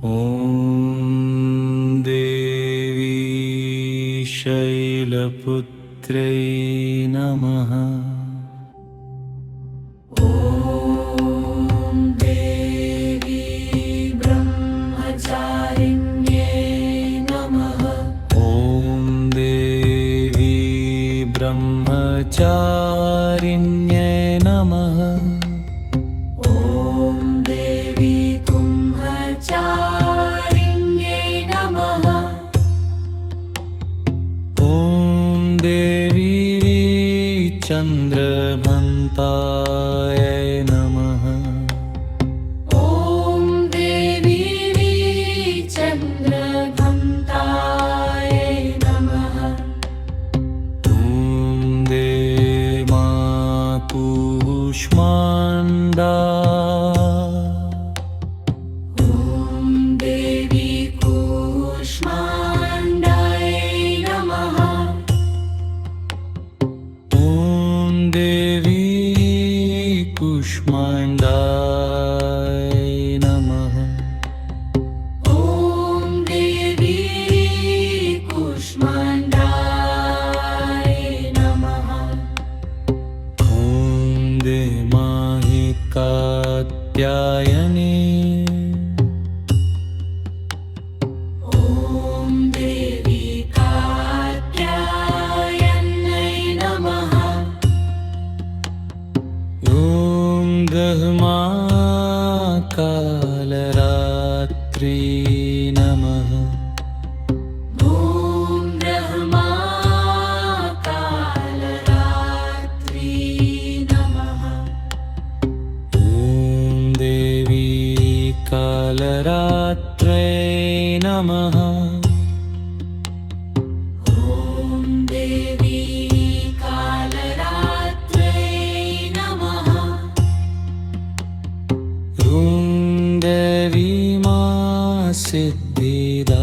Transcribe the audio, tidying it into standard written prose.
ॐ देवी शैलपुत्रै नमः। ॐ देवी ब्रह्मचारिण्ये नमः। ॐ देवी ब्रह्मचारिण्ये नमः। ॐ देवी कुम्भचारिण्ये नमः। ॐ देवी चन्द्रभन्तायै नमः। ॐ देवी चन्द्रघण्टायै नमः। ॐ देवा कूष्माण्डा। ॐ देवी कूष्माण्डायै नमः। ॐ देवी कूष्माण्डायै नमः। ॐ देवी कूष्माण्डायै नमः। ॐ देवाहि कात्यायनी। ॐ देवी कात्यायन्यै नमः। ॐ गहमा कालरात्रि नमः। ॐ ब्रह्मा कालरात्रि नमः। ॐ देवी कालरात्रै नमः। ॐ देवी कालरात्रै नमः। ॐ देवी मा सिद्धिदात्री